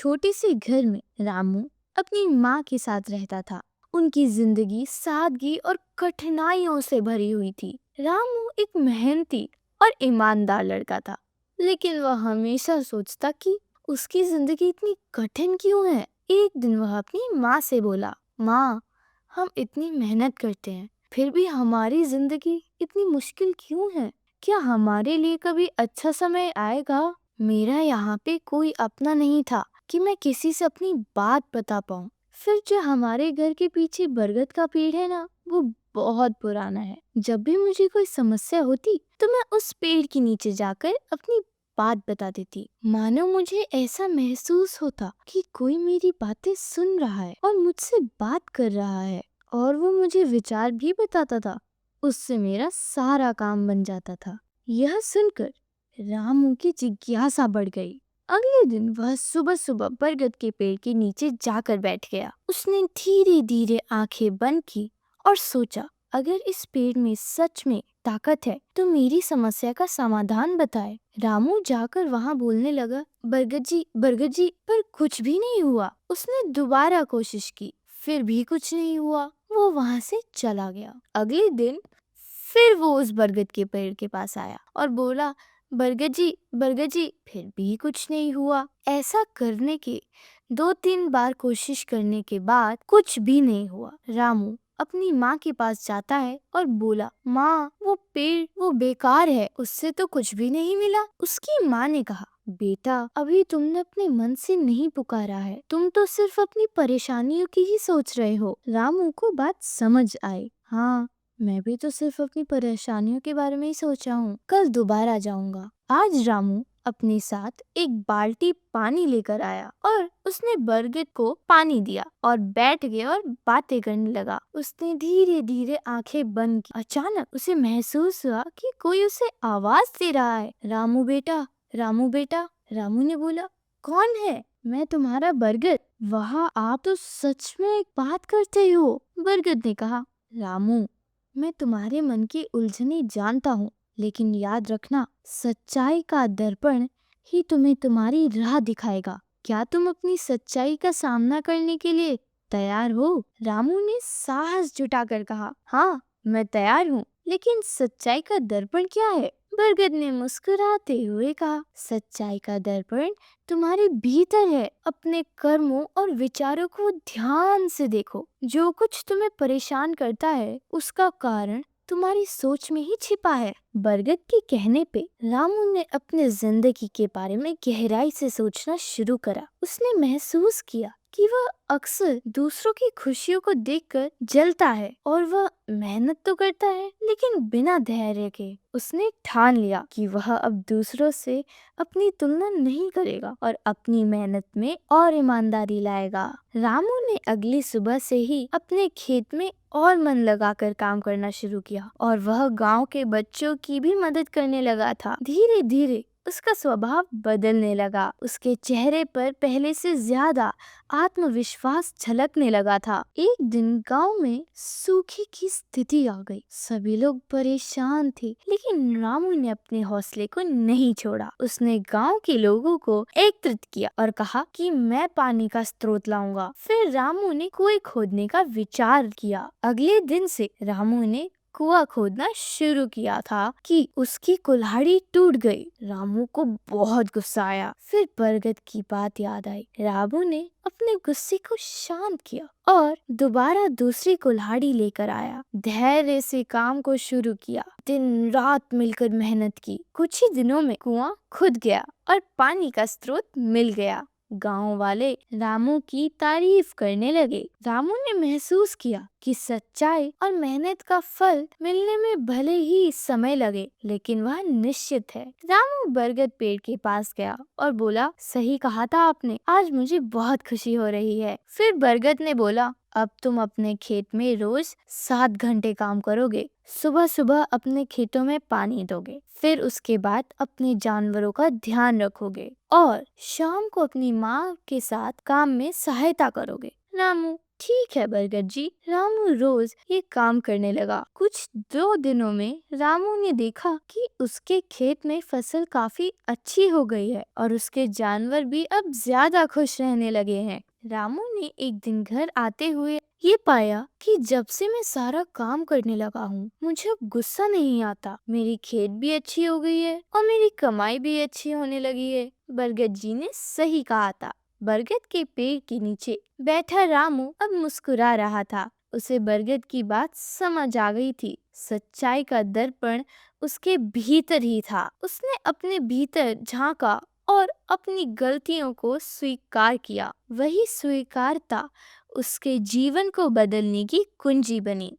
छोटे से घर में रामू अपनी माँ के साथ रहता था। उनकी जिंदगी सादगी और कठिनाइयों से भरी हुई थी। रामू एक मेहनती और ईमानदार लड़का था, लेकिन वह हमेशा सोचता कि उसकी जिंदगी इतनी कठिन क्यों है। एक दिन वह अपनी माँ से बोला, माँ, हम इतनी मेहनत करते हैं, फिर भी हमारी जिंदगी इतनी मुश्किल क्यों है? क्या हमारे लिए कभी अच्छा समय आएगा? मेरा यहाँ पे कोई अपना नहीं था कि मैं किसी से अपनी बात बता पाऊँ। फिर जो हमारे घर के पीछे बरगद का पेड़ है ना, वो बहुत पुराना है। जब भी मुझे कोई समस्या होती तो मैं उस पेड़ के नीचे जाकर अपनी बात बता देती। मानो मुझे ऐसा महसूस होता कि कोई मेरी बातें सुन रहा है और मुझसे बात कर रहा है, और वो मुझे विचार भी बताता था। उससे मेरा सारा काम बन जाता था। यह सुनकर रामू की जिज्ञासा बढ़ गई। अगले दिन वह सुबह सुबह बरगद के पेड़ के नीचे जाकर बैठ गया। उसने धीरे धीरे आंखें बंद की और सोचा, अगर इस पेड़ में सच में ताकत है तो मेरी समस्या का समाधान बताए। रामू जाकर वहां बोलने लगा, बरगद जी, पर कुछ भी नहीं हुआ। उसने दोबारा कोशिश की, फिर भी कुछ नहीं हुआ। वो वहां से चला गया। अगले दिन फिर वो उस बरगद के पेड़ के पास आया और बोला, बरगद जी, फिर भी कुछ नहीं हुआ। ऐसा करने के 2-3 बार कोशिश करने के बाद कुछ भी नहीं हुआ। रामू अपनी माँ के पास जाता है और बोला, माँ, वो पेड़ वो बेकार है, उससे तो कुछ भी नहीं मिला। उसकी माँ ने कहा, बेटा, अभी तुमने अपने मन से नहीं पुकारा है, तुम तो सिर्फ अपनी परेशानियों की ही सोच रहे हो। रामू को बात समझ आई। हाँ, मैं भी तो सिर्फ अपनी परेशानियों के बारे में ही सोचा हूँ। कल दोबारा जाऊंगा। आज रामू अपने साथ एक बाल्टी पानी लेकर आया और उसने बरगद को पानी दिया और बैठ गया और बातें करने लगा। उसने धीरे धीरे आंखें बंद की। अचानक उसे महसूस हुआ कि कोई उसे आवाज दे रहा है, रामू बेटा, रामू बेटा। रामू ने बोला, कौन है? मैं तुम्हारा बरगद। वहाँ आप तो सच में एक बात करते हो। बरगद ने कहा, रामू, मैं तुम्हारे मन की उलझने जानता हूँ, लेकिन याद रखना, सच्चाई का दर्पण ही तुम्हें तुम्हारी राह दिखाएगा। क्या तुम अपनी सच्चाई का सामना करने के लिए तैयार हो? रामू ने साहस जुटाकर कहा, हाँ, मैं तैयार हूँ, लेकिन सच्चाई का दर्पण क्या है? बरगद ने मुस्कुराते हुए कहा, सच्चाई का दर्पण तुम्हारे भीतर है। अपने कर्मों और विचारों को ध्यान से देखो। जो कुछ तुम्हें परेशान करता है, उसका कारण तुम्हारी सोच में ही छिपा है। बरगद के कहने पे रामू ने अपने जिंदगी के बारे में गहराई से सोचना शुरू करा। उसने महसूस किया कि वह अक्सर दूसरों की खुशियों को देखकर जलता है और वह मेहनत तो करता है, लेकिन बिना धैर्य के। उसने ठान लिया कि वह अब दूसरों से अपनी तुलना नहीं करेगा और अपनी मेहनत में और ईमानदारी लाएगा। रामू ने अगली सुबह से ही अपने खेत में और मन लगाकर काम करना शुरू किया और वह गांव के बच्चों की भी मदद करने लगा था। धीरे धीरे उसका स्वभाव बदलने लगा। उसके चेहरे पर पहले से ज्यादा आत्मविश्वास झलकने लगा था। एक दिन गांव में सूखे की स्थिति आ गई। सभी लोग परेशान थे, लेकिन रामू ने अपने हौसले को नहीं छोड़ा। उसने गांव के लोगों को एकत्रित किया और कहा कि मैं पानी का स्रोत लाऊंगा। फिर रामू ने कुएं खोदने का विचार किया। अगले दिन से रामू ने कुआं खोदना शुरू किया था कि उसकी कुल्हाड़ी टूट गई। रामू को बहुत गुस्सा आया। फिर बरगद की बात याद आई। रामू ने अपने गुस्से को शांत किया और दोबारा दूसरी कुल्हाड़ी लेकर आया। धैर्य से काम को शुरू किया। दिन रात मिलकर मेहनत की। कुछ ही दिनों में कुआं खुद गया और पानी का स्रोत मिल गया। गांव वाले रामू की तारीफ करने लगे। रामू ने महसूस किया कि सच्चाई और मेहनत का फल मिलने में भले ही समय लगे, लेकिन वह निश्चित है। रामू बरगद पेड़ के पास गया और बोला, सही कहा था आपने, आज मुझे बहुत खुशी हो रही है। फिर बरगद ने बोला, अब तुम अपने खेत में रोज 7 घंटे काम करोगे। सुबह सुबह अपने खेतों में पानी दोगे, फिर उसके बाद अपने जानवरों का ध्यान रखोगे और शाम को अपनी माँ के साथ काम में सहायता करोगे। रामू ठीक है बरगद जी। रामू रोज ये काम करने लगा। कुछ 2 दिनों में रामू ने देखा कि उसके खेत में फसल काफी अच्छी हो गई है और उसके जानवर भी अब ज्यादा खुश रहने लगे हैं। रामू ने एक दिन घर आते हुए ये पाया कि जब से मैं सारा काम करने लगा हूँ, मुझे अब गुस्सा नहीं आता। मेरी खेत भी अच्छी हो गई है और मेरी कमाई भी अच्छी होने लगी है। बरगद जी ने सही कहा था। बरगद के पेड़ के नीचे बैठा रामू अब मुस्कुरा रहा था। उसे बरगद की बात समझ आ गई थी। सच्चाई का दर्पण उसके भीतर ही था। उसने अपने भीतर झांका और अपनी गलतियों को स्वीकार किया। वही स्वीकारता उसके जीवन को बदलने की कुंजी बनी।